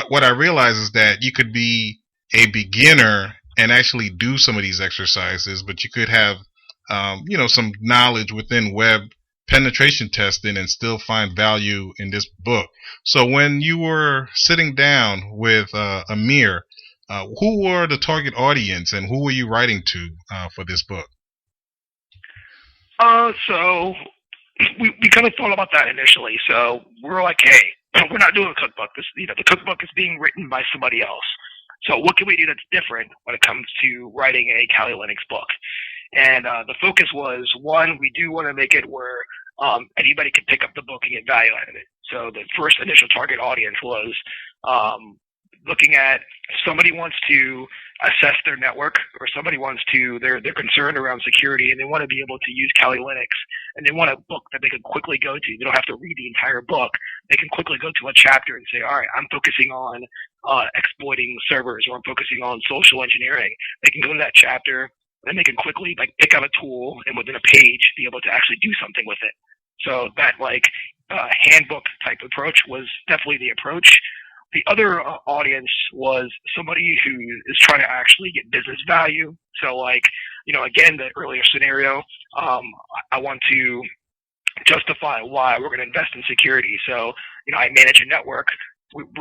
what I realize is that you could be a beginner and actually do some of these exercises, but you could have, some knowledge within web penetration testing and still find value in this book. So when you were sitting down with Amir, who were the target audience and who were you writing to for this book? So we kind of thought about that initially. So we were like, hey, we're not doing a cookbook. The cookbook is being written by somebody else. So what can we do that's different when it comes to writing a Kali Linux book? And the focus was, one, we do want to make it where anybody can pick up the book and get value out of it. So the first initial target audience was looking at if somebody wants to assess their network, or somebody wants to, they're concerned around security and they want to be able to use Kali Linux, and they want a book that they can quickly go to. They don't have to read the entire book. They can quickly go to a chapter and say, all right, I'm focusing on exploiting servers, or I'm focusing on social engineering. They can go to that chapter, and then they can quickly pick out a tool and within a page be able to actually do something with it. So that handbook type approach was definitely the approach. The other audience was somebody who is trying to actually get business value. So again, the earlier scenario, I want to justify why we're going to invest in security. So, I manage a network.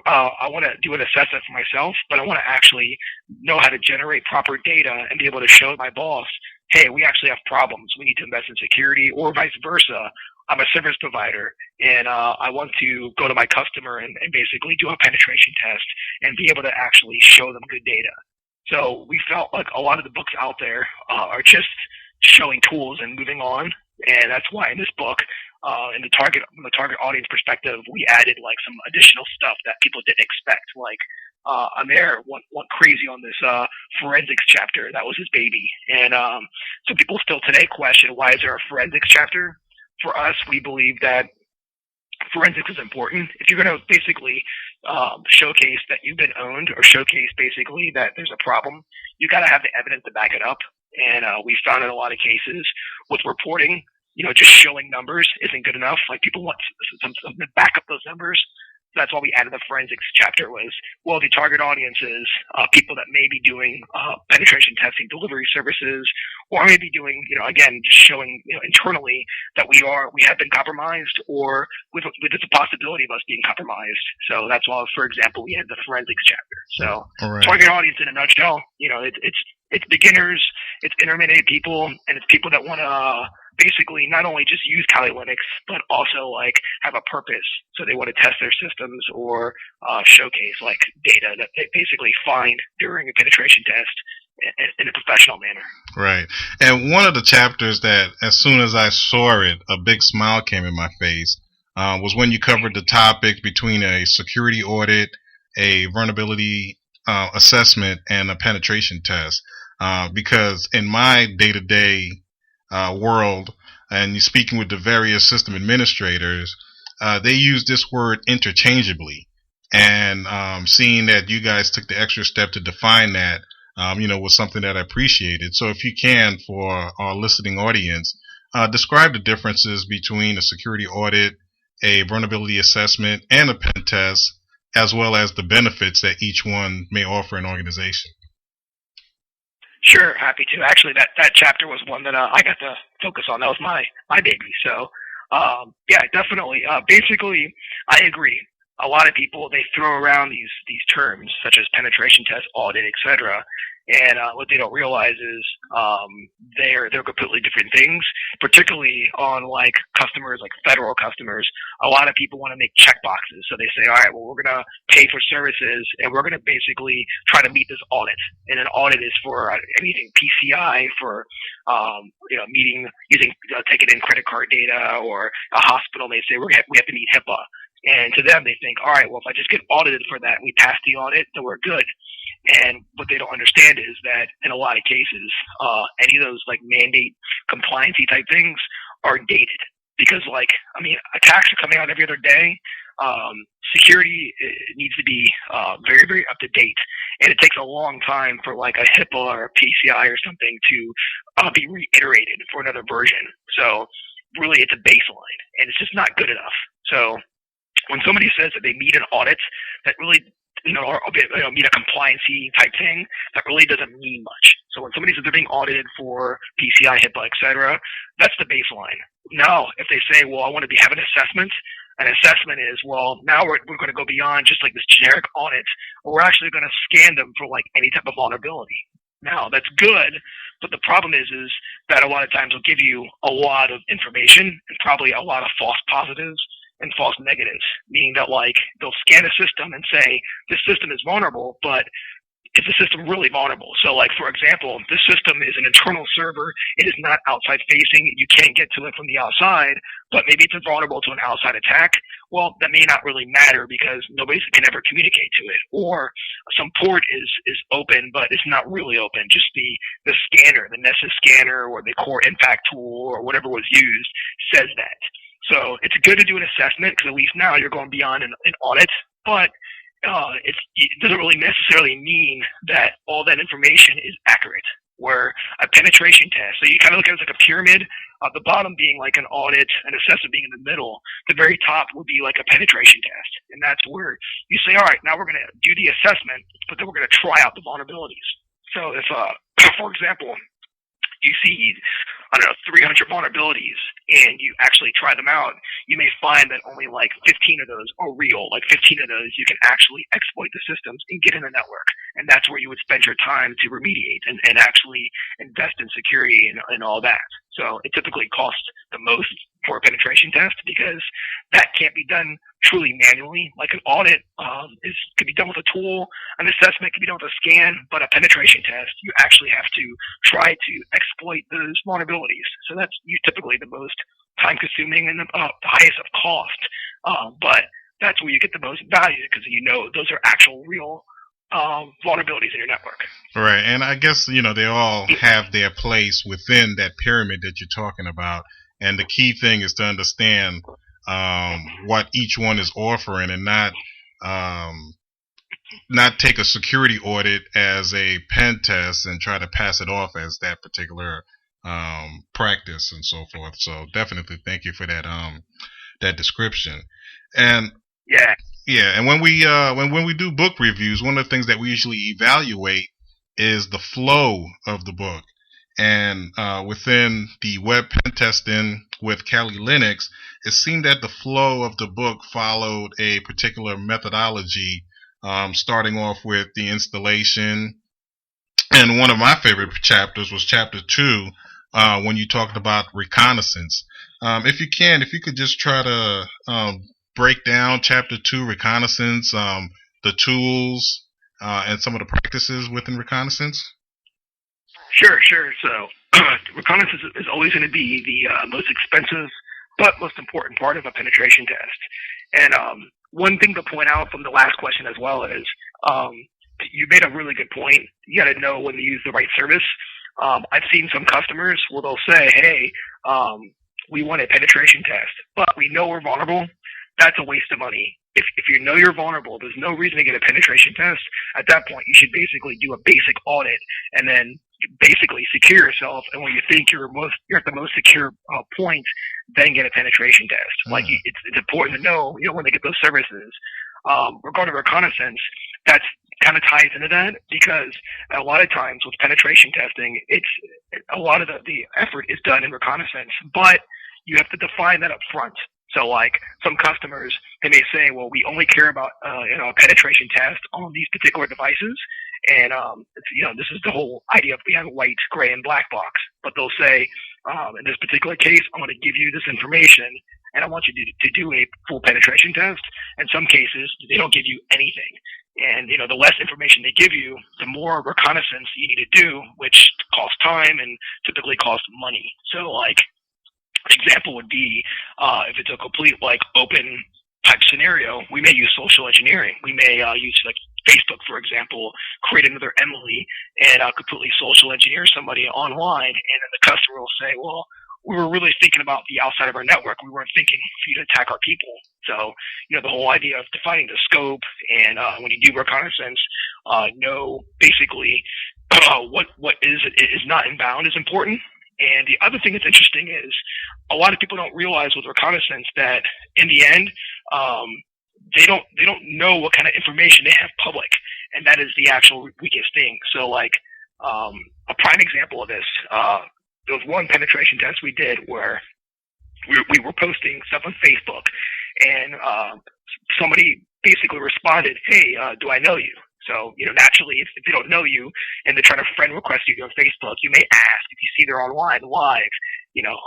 I want to do an assessment for myself, but I want to actually know how to generate proper data and be able to show my boss, hey, we actually have problems. We need to invest in security, or vice versa. I'm a service provider, and I want to go to my customer and basically do a penetration test and be able to actually show them good data. So we felt like a lot of the books out there are just showing tools and moving on, and that's why in this book, from the target audience perspective, we added some additional stuff that people didn't expect. Amir went crazy on this forensics chapter. That was his baby, and so people still today question, why is there a forensics chapter? For us, we believe that forensics is important. If you're going to basically showcase that you've been owned, or showcase basically that there's a problem, you got to have the evidence to back it up. And we found in a lot of cases with reporting, just showing numbers isn't good enough. People want something to back up those numbers. So that's why we added the forensics chapter. The target audience is people that may be doing penetration testing delivery services, or maybe doing, again, just showing internally that we have been compromised, or with the possibility of us being compromised. So that's why, for example, we had the forensics chapter. So target audience in a nutshell, it's beginners, it's intermediate people, and it's people that want to basically not only just use Kali Linux, but also have a purpose. So they want to test their systems, or showcase data that they basically find during a penetration test in a professional manner. Right. And one of the chapters that, as soon as I saw it, a big smile came in my face, was when you covered the topic between a security audit, a vulnerability assessment, and a penetration test. Because in my day-to-day world, and you're speaking with the various system administrators, they use this word interchangeably. And seeing that you guys took the extra step to define that, was something that I appreciated. So if you can, for our listening audience, describe the differences between a security audit, a vulnerability assessment, and a pen test, as well as the benefits that each one may offer an organization. Sure, happy to. Actually, that chapter was one that I got to focus on. That was my baby. So, definitely. Basically, I agree. A lot of people, they throw around these terms such as penetration test, audit, etc. And what they don't realize is they're completely different things. Particularly on customers, federal customers, a lot of people want to make checkboxes. So they say, all right, well, we're going to pay for services, and we're going to basically try to meet this audit. And an audit is for anything PCI, for taking in credit card data, or a hospital. They say we have to meet HIPAA. And to them, they think, all right, well, if I just get audited for that, we pass the audit, then we're good. And what they don't understand is that in a lot of cases, any of those mandate compliancy type things are dated, because attacks are coming out every other day. Security needs to be very, very up to date, and it takes a long time for a HIPAA or a PCI or something to be reiterated for another version. So really, it's a baseline, and it's just not good enough. So when somebody says that they meet an audit, that really or meet a compliancy type thing, that really doesn't mean much. So when somebody says they're being audited for PCI, HIPAA, etc., that's the baseline. Now, if they say, well, I want to have an assessment is, well, now we're going to go beyond just like this generic audit. We're actually going to scan them for like any type of vulnerability. Now, that's good, but the problem is that a lot of times they'll give you a lot of information and probably a lot of false positives and false negatives, meaning that like they'll scan a system and say this system is vulnerable, but is the system really vulnerable? So like, for example, this system is an internal server. It is not outside facing. You can't get to it from the outside, but maybe it's vulnerable to an outside attack. Well, that may not really matter because nobody can ever communicate to it. Or some port is open, but it's not really open. Just the scanner, the Nessus scanner or the core impact tool or whatever was used says that. So it's good to do an assessment because at least now you're going beyond an audit, but it doesn't really necessarily mean that all that information is accurate. Where a penetration test, so you kind of look at it as like a pyramid, the bottom being like an audit, an assessment being in the middle, the very top would be like a penetration test. And that's where you say, all right, now we're going to do the assessment, but then we're going to try out the vulnerabilities. So if, for example, you see, I don't know, 300 vulnerabilities and you actually try them out, you may find that only like 15 of those are real. Like 15 of those you can actually exploit the systems and get in the network. And that's where you would spend your time to remediate and actually invest in security and all that. So it typically costs the most for a penetration test because that can't be done truly manually. Like an audit could be done with a tool, an assessment can be done with a scan, but a penetration test, you actually have to try to exploit those vulnerabilities. So that's typically the most time consuming and the highest of cost. But that's where you get the most value because those are actual real vulnerabilities in your network. Right, and I guess they all have their place within that pyramid that you're talking about, and the key thing is to understand what each one is offering, and not take a security audit as a pen test and try to pass it off as that particular practice and so forth. So definitely, thank you for that description. And yeah, and when we do book reviews, one of the things that we usually evaluate is the flow of the book. And within the web pen testing with Kali Linux, it seemed that the flow of the book followed a particular methodology, starting off with the installation. And one of my favorite chapters was chapter 2, when you talked about reconnaissance. If you could just try to break down chapter 2, reconnaissance, the tools, and some of the practices within reconnaissance. Sure. So reconnaissance is always going to be the most expensive but most important part of a penetration test. And one thing to point out from the last question as well is you made a really good point. You got to know when to use the right service. I've seen some customers where they'll say, hey, we want a penetration test, but we know we're vulnerable. That's a waste of money. If you know you're vulnerable, there's no reason to get a penetration test. At that point, you should basically do a basic audit and then basically secure yourself. And when you think you're at the most secure point, then get a penetration test. Like it's important to know, when they get those services. Regarding reconnaissance, that's kind of ties into that because a lot of times with penetration testing, it's a lot of the effort is done in reconnaissance, but you have to define that up front. So like some customers, they may say, well, we only care about, a penetration test on these particular devices. And, this is the whole idea of we have a white, gray, and black box. But they'll say, in this particular case, I'm going to give you this information and I want you to do a full penetration test. In some cases, they don't give you anything. And, the less information they give you, the more reconnaissance you need to do, which costs time and typically costs money. So like, example would be if it's a complete open type scenario, we may use social engineering. We may use Facebook, for example, create another Emily and completely social engineer somebody online, and then the customer will say, well, we were really thinking about the outside of our network. We weren't thinking for you to attack our people. So, the whole idea of defining the scope and when you do reconnaissance, know basically what is not inbound is important. And the other thing that's interesting is a lot of people don't realize with reconnaissance that in the end, they don't know what kind of information they have public, and that is the actual weakest thing. So like a prime example of this, there was one penetration test we did where we were posting stuff on Facebook, and somebody basically responded, "Hey, do I know you?" So, naturally, if they don't know you and they're trying to friend request you on Facebook, you may ask, if you see they're online live,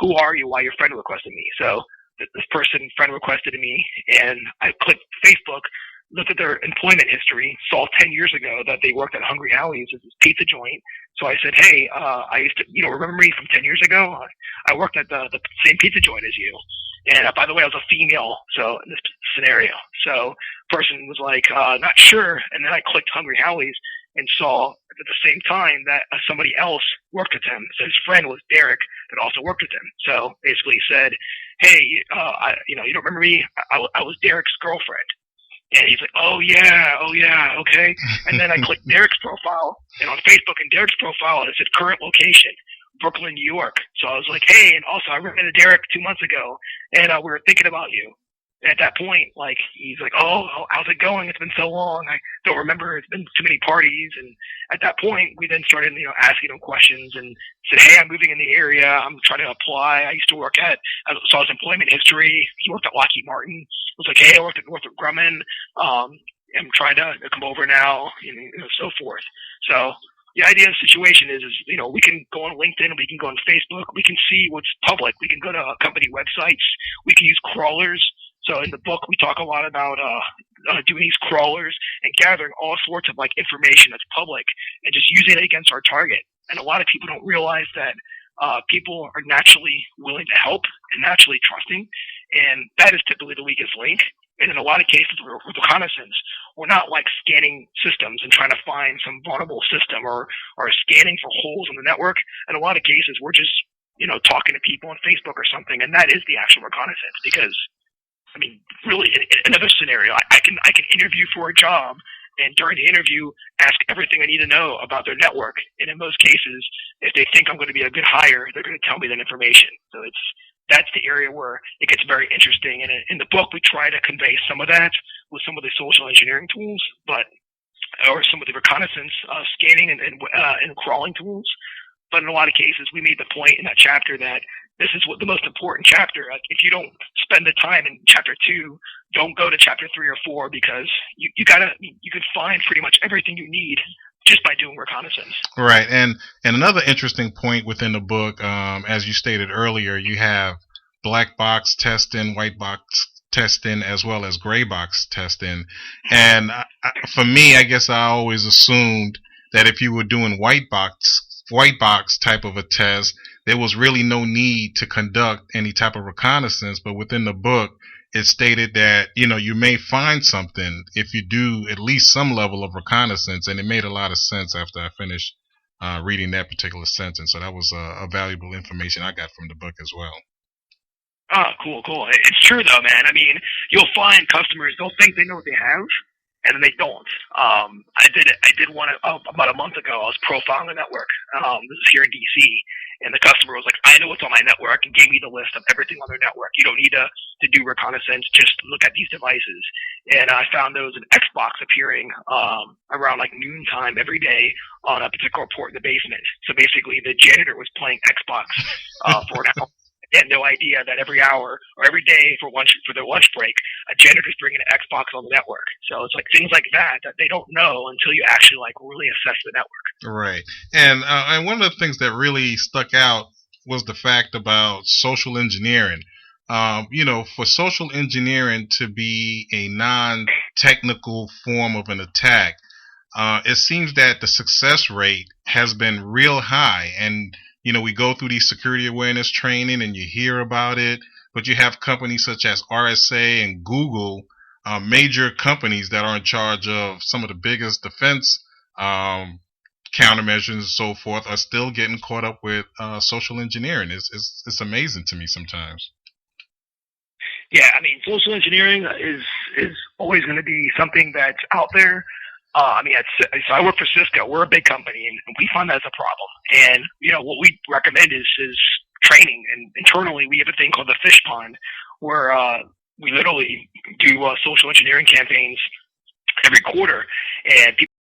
who are you while you're friend requesting me? So this person friend requested me, and I clicked Facebook, looked at their employment history, saw 10 years ago that they worked at Hungry Howie's as this pizza joint. So I said, hey, I used to, remember me from 10 years ago? I worked at the same pizza joint as you. And by the way, I was a female, so in this scenario. So person was like, not sure. And then I clicked Hungry Howie's and saw at the same time that somebody else worked with him. So his friend was Derek that also worked with him. So basically he said, hey, you don't remember me? I was Derek's girlfriend. And he's like, oh yeah, okay. And then I clicked Derek's profile, and on Facebook in Derek's profile, it said current location, Brooklyn, New York. So I was like, hey, and also I ran into Derek 2 months ago, and we were thinking about you. And at that point, like, he's like, oh, how's it going? It's been so long. I don't remember. It's been too many parties. And at that point, we then started, asking him questions and said, hey, I'm moving in the area. I'm trying to apply. I used to work I saw his employment history. He worked at Lockheed Martin. I was like, hey, I worked at Northrop Grumman. I'm trying to come over now, so forth. So the idea of the situation is, we can go on LinkedIn, we can go on Facebook, we can see what's public. We can go to company websites. We can use crawlers. So in the book, we talk a lot about doing these crawlers and gathering all sorts of information that's public and just using it against our target. And a lot of people don't realize that people are naturally willing to help and naturally trusting, and that is typically the weakest link. And in a lot of cases with reconnaissance, we're not scanning systems and trying to find some vulnerable system or scanning for holes in the network. In a lot of cases, we're just talking to people on Facebook or something, and that is the actual reconnaissance. Because really, in another scenario, I can interview for a job, and during the interview, ask everything I need to know about their network. And in most cases, if they think I'm going to be a good hire, they're going to tell me that information. So that's the area where it gets very interesting. And in the book, we try to convey some of that with some of the social engineering tools, or some of the reconnaissance scanning and crawling tools. But in a lot of cases, we made the point in that chapter that this is the most important chapter. If you don't spend the time in chapter 2, don't go to chapter 3 or 4, because you can find pretty much everything you need just by doing reconnaissance. Right, and another interesting point within the book, as you stated earlier, you have black box testing, white box testing, as well as gray box testing. And for me, I guess I always assumed that if you were doing white box type of a test, there was really no need to conduct any type of reconnaissance. But within the book, it stated that, you may find something if you do at least some level of reconnaissance. And it made a lot of sense after I finished reading that particular sentence. So that was a valuable information I got from the book as well. Oh, cool. It's true though, man. You'll find customers, they'll think they know what they have, and then they don't. I did one about a month ago. I was profiling the network. This is here in DC, and the customer was like, I know what's on my network, and gave me the list of everything on their network. You don't need to do reconnaissance, just look at these devices. And I found there was an Xbox appearing around noontime every day on a particular port in the basement. So basically the janitor was playing Xbox for an hour. They had no idea that every hour or every day for their lunch break, a janitor's bringing an Xbox on the network. So it's things like that they don't know until you actually really assess the network. Right. And one of the things that really stuck out was the fact about social engineering. For social engineering to be a non-technical form of an attack, it seems that the success rate has been real high. And we go through these security awareness training and you hear about it, but you have companies such as RSA and Google, major companies that are in charge of some of the biggest defense countermeasures and so forth, are still getting caught up with social engineering. It's amazing to me sometimes. Yeah, social engineering is always going to be something that's out there. So I work for Cisco. We're a big company, and we find that as a problem. And what we recommend is training. And internally, we have a thing called the fish pond, where we literally do social engineering campaigns every quarter, and people